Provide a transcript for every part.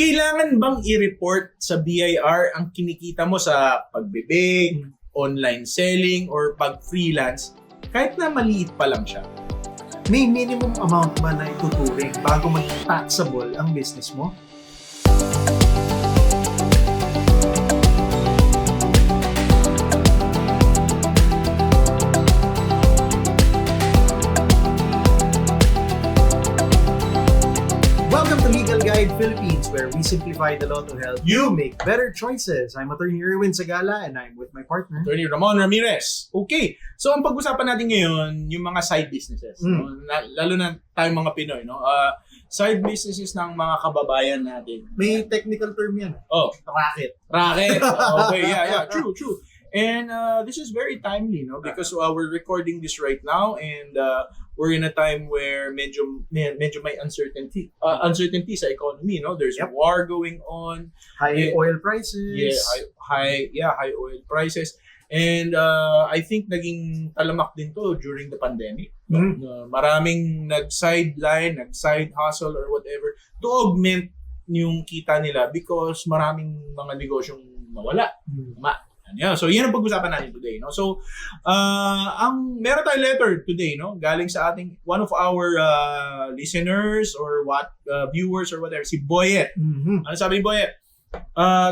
Kailangan bang i-report sa BIR ang kinikita mo sa pagbebake, online selling, or pag-freelance kahit na maliit pa lang siya? May minimum amount ba na ituturing bago maging taxable ang business mo? Welcome to Legal Guide Philippines, where we simplify the law to help you make better choices. I'm Attorney Erwin Sagala and I'm with my partner, Attorney Ramon Ramirez. Okay, so ang pag-usapan natin ngayon, yung mga side businesses. No? Lalo na tayong mga Pinoy. No? Side businesses ng mga kababayan natin. May technical term yan. Oh, Racket. racket. Okay, yeah, true. And this is very timely, no? Because we're recording this right now, and we're in a time where medyo may uncertainty sa economy, no? There's war going on, High oil prices. Yeah, high oil prices, and I think naging talamak din to during the pandemic. Maraming nag-sideline, nag-side hustle or whatever to augment yung kita nila because maraming mga negosyong mawala. Yeah, so yan ang pag-usapan natin today, no? So meron tayong letter today, no? Galing sa ating one of our listeners or viewers or whatever, si Boyet. Ano sabi ni Boyet?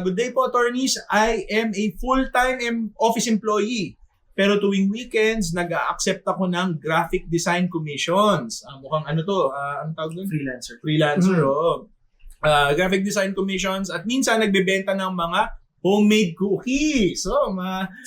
Good day po, attorneys. I am a full-time office employee. Pero tuwing weekends, nag-a-accept ako ng graphic design commissions. Mukhang ano to? Anong tawag doon? Freelancer, oo. Graphic design commissions. At minsan, nagbebenta ng mga homemade cookies. So,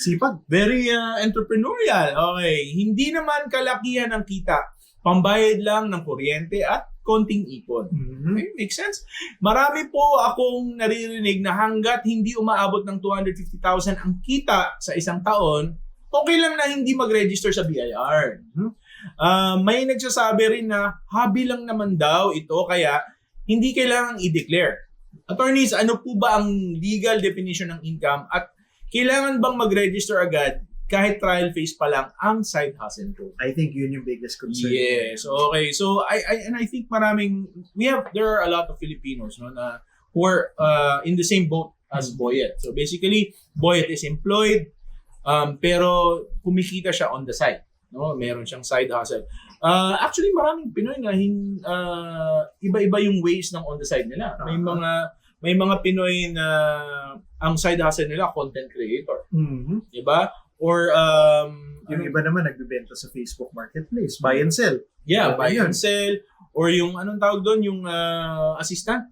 sipag. Very entrepreneurial. Okay. Hindi naman kalakihan ang kita. Pambayad lang ng kuryente at konting ipon. Okay, makes sense? Marami po akong naririnig na hanggat hindi umaabot ng 250,000 ang kita sa isang taon, okay lang na hindi mag-register sa BIR. May nagsasabi rin na hobby lang naman daw ito kaya hindi kailangang i-declare. Attorneys, ano po ba ang legal definition ng income at kailangan bang mag-register agad kahit trial phase pa lang ang side hustle ko? I think yun yung biggest concern. Yes, okay. So I think there are a lot of Filipinos, no, na who are in the same boat as Boyet. So basically, Boyet is employed pero kumikita siya on the side. No, meron siyang side hustle. Actually, maraming Pinoy na iba-iba yung ways ng on the side nila. May mga Pinoy na ang side hustle nila content creator. Diba? Or yung iba naman nagbebenta sa Facebook Marketplace, buy and sell. Yeah, buy and sell. Or yung anong tawag doon, yung assistant,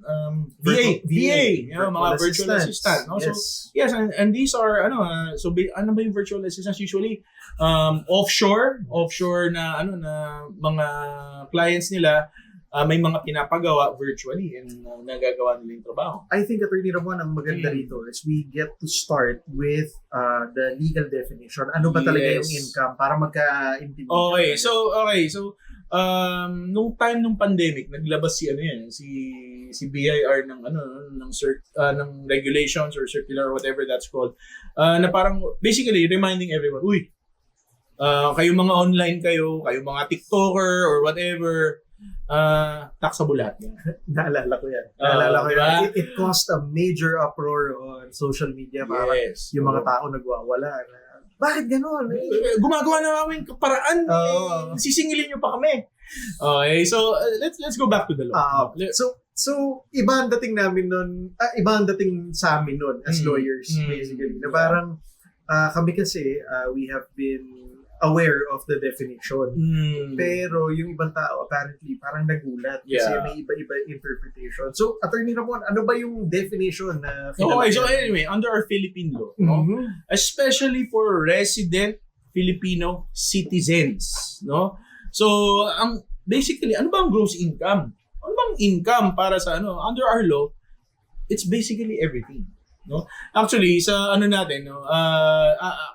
VA, mga virtual assistant. No? Yes. So yes, and these are ano ba yung virtual assistants usually offshore na na mga clients nila may mga pinapagawa virtually and nagagawa nila yung trabaho. I think, Attorney Ramon, ang maganda rito is we get to start with the legal definition. Ano ba talaga yung income para magka-intindihan? Okay, so nung time nung pandemic, naglabas si BIR ng ng regulations or circular or whatever that's called. Na parang basically reminding everyone, kayo mga online kayo mga TikToker or whatever, taxable lahat yan. Naalala ko yan. Diba? It caused a major uproar on social media. Yes. Yung mga tao nagwawala. Bakit gano'n? Gumagawa na namin paraan. Sisingilin nyo pa kami. Okay, so let's go back to the law. So iba ang dating namin nun, iba ang dating sa amin nun as lawyers, basically. Na parang kami kasi, we have been aware of the definition. Pero yung ibang tao, apparently, parang nagulat kasi may iba-iba interpretation. So, Attorney Ramon, ano ba yung definition na okay, so anyway, under our Philippine law, no, especially for resident Filipino citizens, no? So, basically, ano ba ang gross income? Ano bang income para sa under our law? It's basically everything. No? Actually, sa natin, no,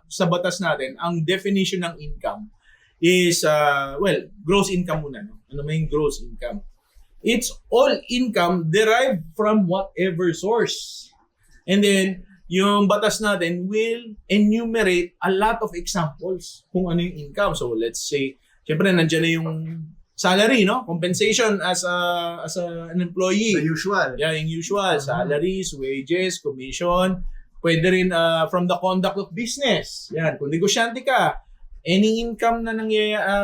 sa batas natin, ang definition ng income is gross income muna, no? Ano may gross income? It's all income derived from whatever source. And then yung batas natin will enumerate a lot of examples kung ano yung income. So let's say, syempre nandiyan na yung salary, no? Compensation as an employee. The usual. Yeah, yung usual. Salaries, wages, commission. Pwede rin from the conduct of business. Yan. Kung negosyante ka, any income na na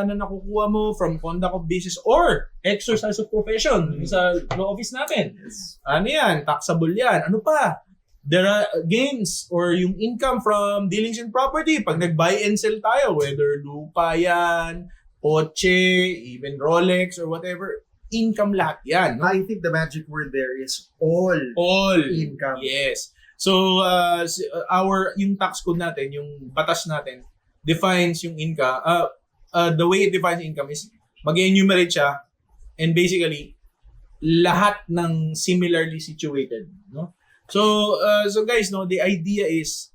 nakukuha mo from conduct of business or exercise of profession sa law office natin. Yes. Ano yan? Taxable yan. Ano pa? There are gains or yung income from dealings in property. Pag nag-buy and sell tayo, whether lupa yan, kotse, even Rolex or whatever, income lahat yan. No? I think the magic word there is all income. Yes. So, yung tax code natin, yung batas natin, defines yung income. The way it defines income is mag-enumerate siya and basically lahat ng similarly situated. No? So guys, no, the idea is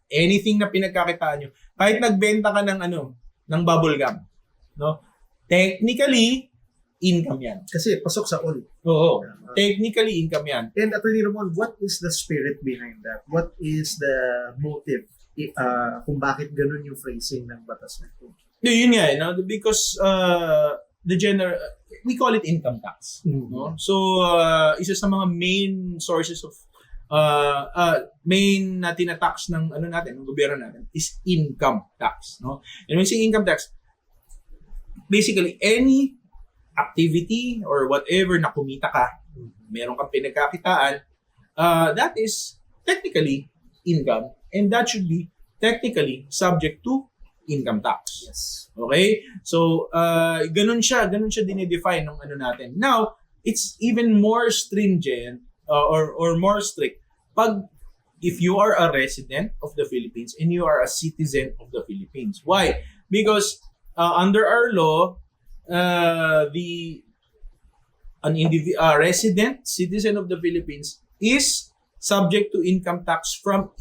anything na pinagkakitaan nyo, kahit nagbenta ka ng bubble gum, no? Technically, income yan. Kasi pasok sa all. Oo. Technically, income yan. And Attorney Ramon, what is the spirit behind that? What is the motive kung bakit ganun yung phrasing ng batas na ito? Yun nga, no? Because we call it income tax. No? So, isa sa mga main sources of main na tinatax ng ng gobyerno natin is income tax, no? And when we say income tax, basically any activity or whatever na kumita ka, meron kang pinagkakitaan, that is technically income and that should be technically subject to income tax. Yes. Okay? So, ganun siya dinedefine ng natin. Now, it's even more stringent or more strict if you are a resident of the Philippines and you are a citizen of the Philippines. Why? Because under our law, resident citizen of the Philippines is subject to income tax from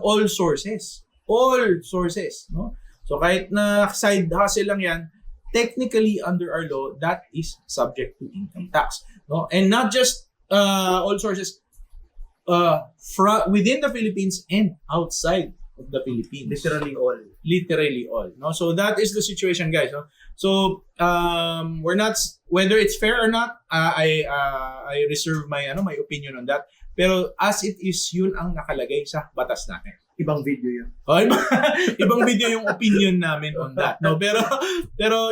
all sources. All sources, no? So kahit na side hustle lang yan, technically under our law, that is subject to income tax, no? And not just all sources within the Philippines and outside of the Philippines. Literally all, no? So that is the situation, guys, no? So we're not, whether it's fair or not, I reserve my opinion on that. Pero as it is, yun ang nakalagay sa batas natin. Ibang video yun. Ibang video yung opinion namin on that. No, pero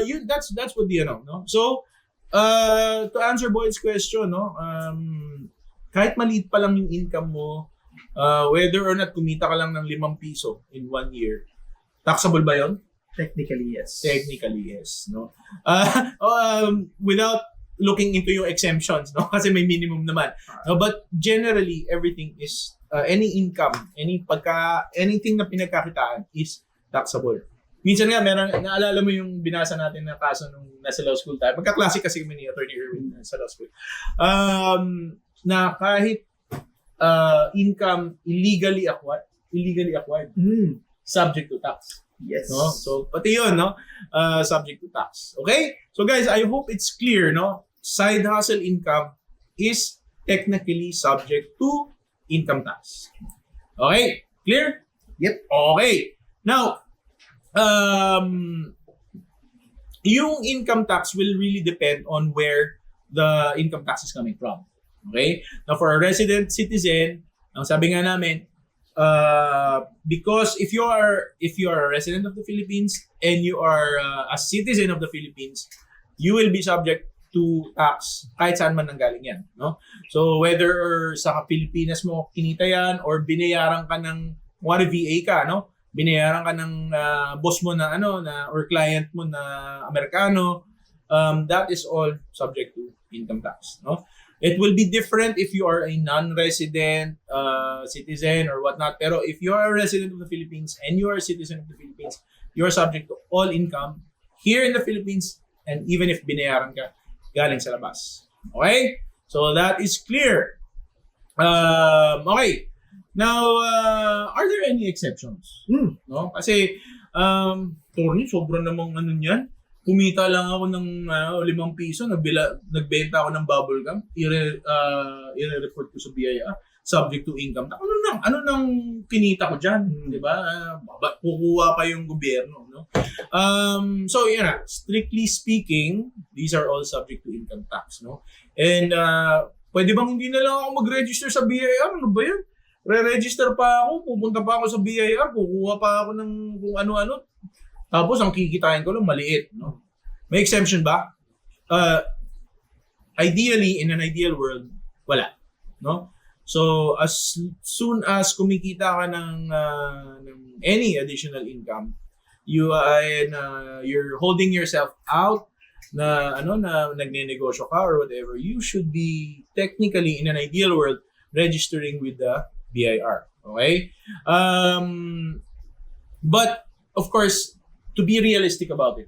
yun, that's what no. So to answer Boyd's question, no, kahit maliit pa lang yung income mo, whether or not kumita ka lang ng 5 piso in 1 year, taxable ba yon? Technically, yes. No. Without looking into yung exemptions, no, kasi may minimum naman. No, but generally everything is any income, anything na pinagkakitaan is taxable. Minsan nga, naalala mo yung binasa natin na kaso nung nasa law school tayo. Magka-classic kasi kami ni Attorney Erwin sa law school. Na kahit income illegally acquired, subject to tax. Yes. No? So, pati yun, no? Subject to tax. Okay? So guys, I hope it's clear, no? Side hustle income is technically subject to income tax. Okay? Clear? Yep. Okay. Now, yung income tax will really depend on where the income tax is coming from. Okay? Now, for a resident citizen, ang sabi nga namin, because if you are a resident of the Philippines and you are a citizen of the Philippines, you will be subject to tax kahit saan man nanggaling yan, no? So whether sa Pilipinas mo kinita yan or binayaran ka ng VA ka, no? Binayaran ka ng boss mo na or client mo na Amerikano, that is all subject to income tax, no? It will be different if you are a non-resident citizen or whatnot. Pero if you are a resident of the Philippines and you are a citizen of the Philippines, you are subject to all income here in the Philippines and even if binayaran ka galing sa labas. Okay? So that is clear. Okay. Now, are there any exceptions? No? Kasi, Tony, sobrang namang niyan. kumita lang ako ng 5 piso, nagbenta ako ng bubble gum, i-report ko sa BIR, subject to income tax. Ano nang kinita ko diyan, 'di ba? Kukuha pa yung gobyerno, no? So yun na, strictly speaking, these are all subject to income tax, no? And pwede bang hindi na lang ako mag-register sa BIR? Ano ba 'yun? Re-register pa ako, pupunta pa ako sa BIR, kukuha pa ako ng kung ano-ano. Tapos ang kikitain ko lang maliit, no? May exemption ba? Ideally, in an ideal world, wala, no? So as soon as kumikita ka ng any additional income, you're holding yourself out na nagnenegosyo ka or whatever, you should be technically in an ideal world registering with the BIR. Okay? But of course, to be realistic about it,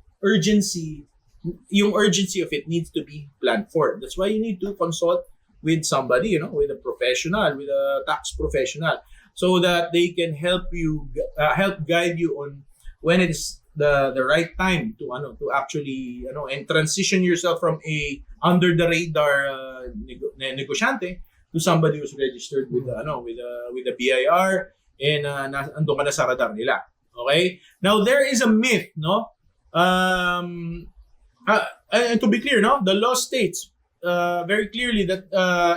yung urgency of it needs to be planned for. That's why you need to consult with somebody, with a professional, with a tax professional, so that they can help guide you on when it is the right time to actually and transition yourself from a under the radar negosyante to somebody who's registered with the BIR and andun ka na sa radar nila. Okay? Now there is a myth, no? And to be clear, no, the law states very clearly that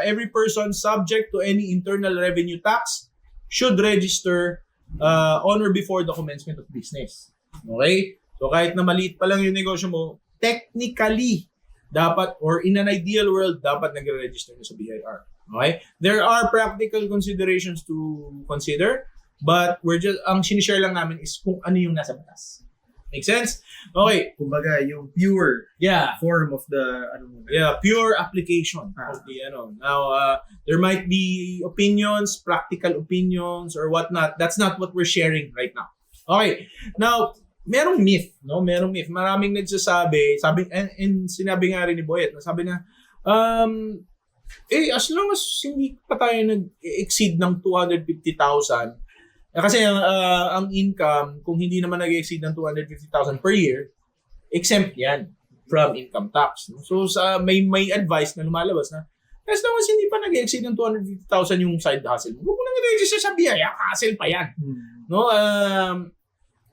every person subject to any internal revenue tax should register on or before the commencement of business. Okay? So kahit na maliit pa lang yung negosyo mo, technically, dapat, or in an ideal world, dapat nagre-register na sa BIR. Okay? There are practical considerations to consider, but ang sinishare lang namin is kung ano yung nasa batas. Make sense? Okay. Kumbaga, yung pure form of the pure application of the Now, there might be opinions, practical opinions or whatnot. That's not what we're sharing right now. Okay. Now, merong myth, no? Merong myth. Maraming nagsasabi, and sinabi nga rin ni Boyet, sabi na as long as hindi pa tayo nag-exceed ng 250,000, kasi ang income, kung hindi naman nag-exceed ng 250,000 per year, exempt yan from income tax. So may advice na lumalabas na as long as hindi pa nag-exceed ng 250,000 yung side hustle, huwag mo nang i-register sa BIR, hassle pa yan. No?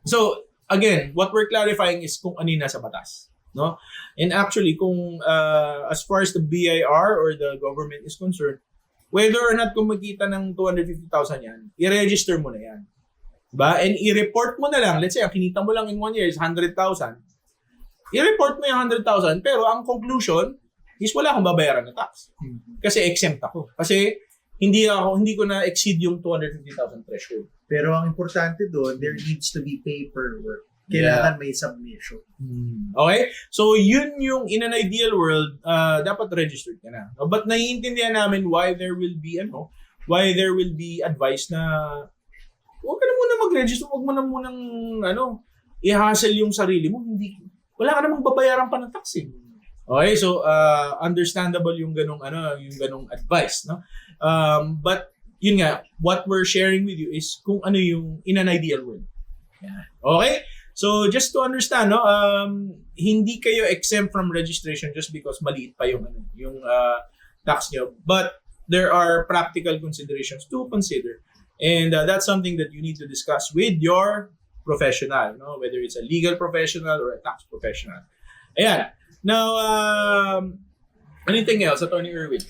So again, what we're clarifying is kung ano yung nasa batas. No? And actually, kung as far as the BIR or the government is concerned, whether or not kung magkita ng 250,000 yan, i-register mo na yan. Diba? And i-report mo na lang. Let's say, ang kinita mo lang in 1 year is 100,000. I-report mo yung 100,000, pero ang conclusion is wala akong babayaran na tax. Kasi exempt ako. Kasi hindi ko na exceed yung 250,000 threshold. Pero ang importante doon, there needs to be paperwork. Kailangan may submission. Okay? So, yun yung in an ideal world, dapat registered ka na. But naiintindihan namin why there will be advice na huwag ka na muna mag-register, huwag mo na munang i-hassle yung sarili mo. Wala ka namang babayaran pa ng tax. Okay? So, understandable yung ganong advice, no? But yun nga, what we're sharing with you is kung ano yung in an ideal world. Okay? So, just to understand, hindi kayo exempt from registration just because maliit pa yung tax nyo. But there are practical considerations to consider. And that's something that you need to discuss with your professional, whether it's a legal professional or a tax professional. Ayan. Now, anything else, Attorney Erwin?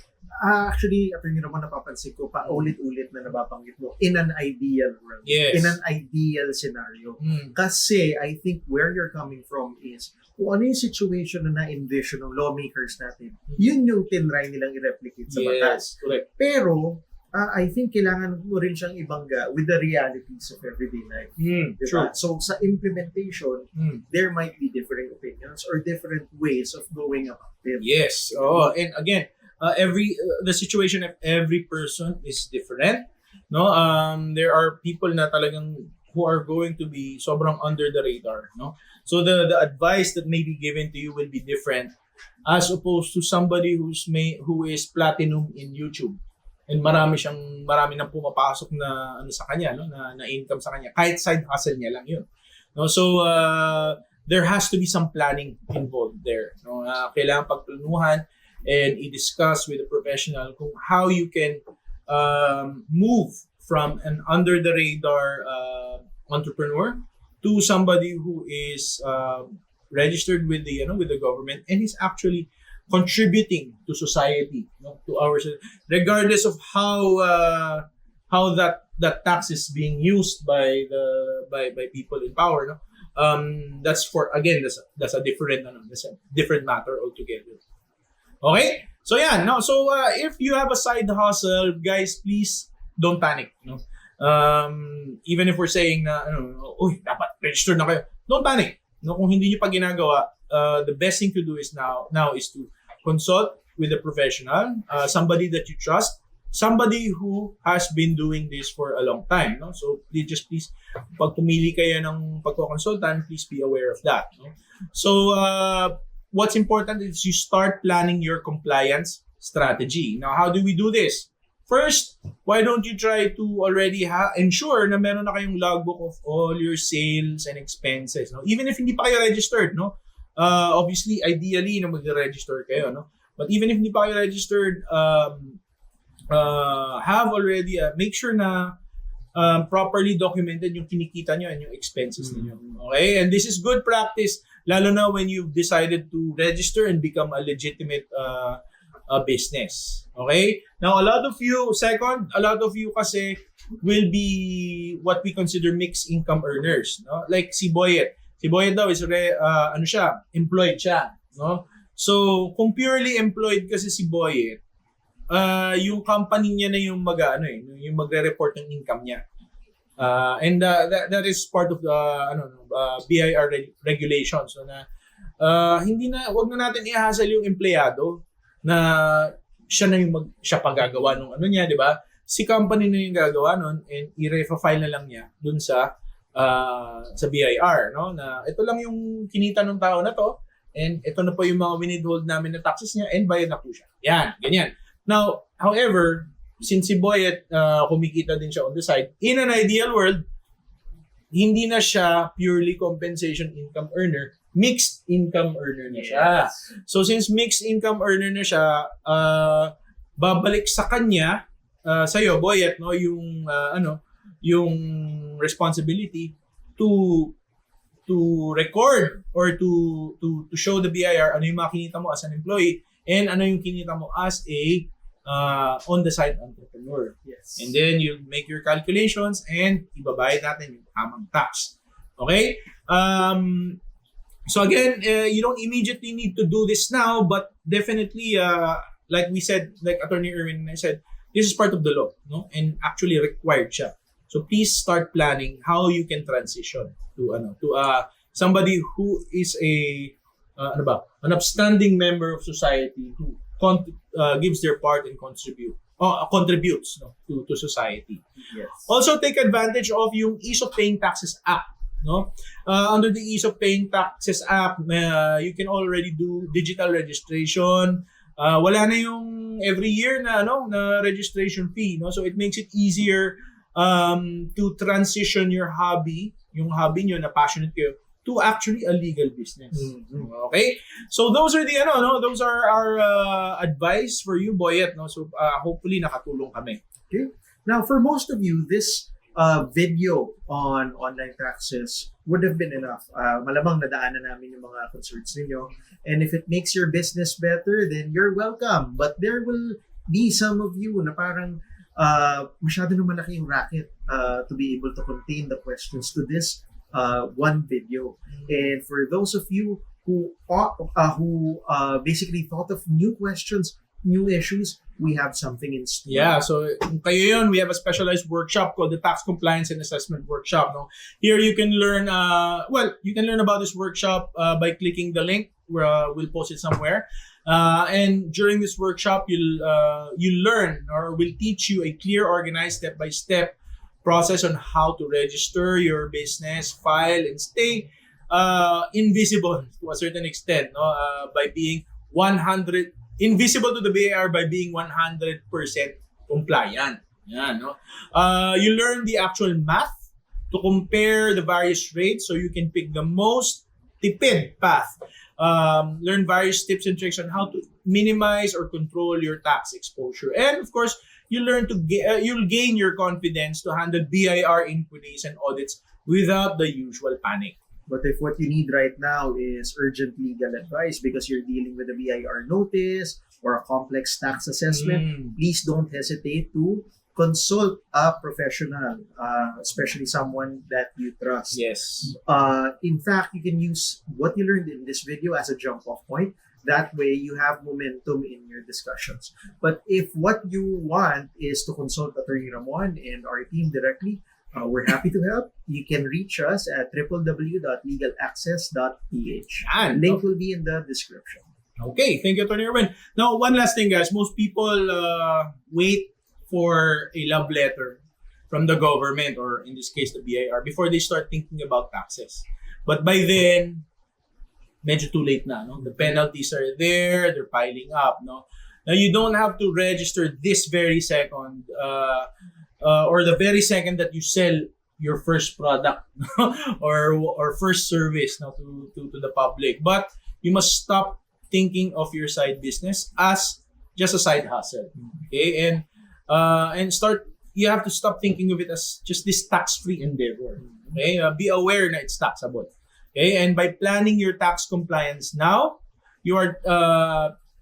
Actually, Attorney Ramon, napapansin ko pa ulit-ulit na nababanggit mo in an ideal world. Yes. In an ideal scenario. Kasi I think where you're coming from is kung ano yung situation na na-envision ng lawmakers natin, yun yung tinry nilang i-replicate sa batas. Correct. Pero, I think kailangan mo rin siyang ibangga with the realities of everyday life. Diba? True. So, sa implementation, there might be different opinions or different ways of going about it. Yes. And again, the situation of every person is different. No? There are people na talagang who are going to be sobrang under the radar. No? So the advice that may be given to you will be different as opposed to somebody who is platinum in YouTube. And marami nang pumapasok na sa kanya, no, na income sa kanya, kahit side hustle niya lang 'yun. No, so there has to be some planning involved there. No? Kailangan pagplanuhan and i-discuss with a professional kung how you can move from an under-the-radar entrepreneur to somebody who is registered with the government and is actually contributing to society, to our, regardless of how that tax is being used by people in power. No, that's that's a different matter altogether. Okay, so yeah, no, so if you have a side hustle, guys, please don't panic. No, even if we're saying na uy, dapat register na kayo, don't panic. No, kung hindi niyo pa ginagawa, the best thing to do is now is to consult with a professional, somebody that you trust, somebody who has been doing this for a long time. No, so please, pag pumili kayo ng pagko-consultant, please be aware of that. No? So what's important is you start planning your compliance strategy. Now, how do we do this? First, why don't you try to already ensure na meron na kayong logbook of all your sales and expenses, no? Even if hindi pa kayo registered, no? Obviously, ideally, na mag-register kayo, no? But even if hindi pa kayo registered, have already, make sure na properly documented yung kinikita nyo and yung expenses niyo. Okay? And this is good practice, lalo na when you've decided to register and become a legitimate business. Okay? Now, a lot of you kasi will be what we consider mixed income earners. No? Like si Boyet. Si Boyet daw is employed siya. No? So, kung purely employed kasi si Boyet, yung company niya na yung yung magre-report ng income niya. And that is part of the BIR regulations. So na wag na natin i-hassle yung empleyado na siya pagagawa ng niya, di ba? Si company na yung gagawa nun and i-file na lang niya dun sa BIR, no? Na ito lang yung kinita ng tao na to and ito na po yung mga winidhold namin na taxes niya and bayad na po siya. Yan, ganyan. Now, however, since si Boyet kumikita din siya on the side, in an ideal world, hindi na siya purely compensation income earner, mixed income earner na siya. Yes. So since mixed income earner na siya, babalik sa kanya, sa'yo, Boyet, no, yung responsibility to record or to show the BIR ano yung mga kinita mo as an employee and ano yung kinita mo as a on-the-side entrepreneur. Yes. And then you make your calculations and ibabayad natin yung tamang tax. Okay? So again, you don't immediately need to do this now, but definitely, like we said, like Attorney Erwin and I said, this is part of the law, no? And actually required siya. So please start planning how you can transition to somebody who is an upstanding member of society who gives their part and contributes to society. Yes. Also take advantage of yung Ease of Paying Taxes Act. No, under the Ease of Paying Taxes Act, you can already do digital registration. Wala na yung every year na registration fee. No, so it makes it easier to transition your hobby nyo na passionate kayo to actually a legal business. Mm-hmm. Okay? So those are those are our advice for you, Boyet, no? So hopefully nakatulong kami. Okay. Now for most of you, this video on online taxes would have been enough. Malamang nadaanan namin yung mga concerns ninyo. And if it makes your business better, then you're welcome. But there will be some of you na parang masyado na malaki yung racket to be able to contain the questions to this one video. And for those of you who basically thought of new questions, new issues, we have something in store. Yeah, so kayo yun, we have a specialized workshop called the Tax Compliance and Assessment Workshop. No? Here you can learn, you can learn about this workshop by clicking the link. We'll post it somewhere. And during this workshop, you'll learn or we'll teach you a clear, organized, step-by-step process on how to register your business, file, and stay invisible to a certain extent, by being invisible to the BIR by being 100% compliant. Yan, no? You learn the actual math to compare the various rates so you can pick the most tipid path. Learn various tips and tricks on how to minimize or control your tax exposure. And of course, you'll gain your confidence to handle BIR inquiries and audits without the usual panic. But if what you need right now is urgent legal advice because you're dealing with a BIR notice or a complex tax assessment, please don't hesitate to consult a professional, especially someone that you trust. Yes. In fact, you can use what you learned in this video as a jump-off point. That way, you have momentum in your discussions. But if what you want is to consult Attorney Ramon and our team directly, we're happy to help. You can reach us at www.legalaccess.ph. Link will be in the description. Okay, thank you, Attorney Ramon. Now, one last thing, guys. Most people wait for a love letter from the government, or in this case, the BIR, before they start thinking about taxes. But by then, medyo too late na, no? The penalties are there, they're piling up, no? Now, you don't have to register this very second, or the very second that you sell your first product or first service, no, to the public. But you must stop thinking of your side business as just a side hustle, okay? And you have to stop thinking of it as just this tax-free endeavor, okay? Be aware na it's taxable, okay? And by planning your tax compliance now, you are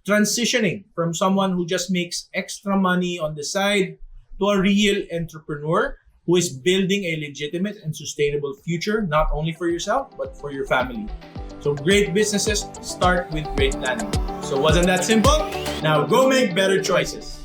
transitioning from someone who just makes extra money on the side to a real entrepreneur who is building a legitimate and sustainable future, not only for yourself, but for your family. So great businesses start with great planning. So wasn't that simple? Now go make better choices.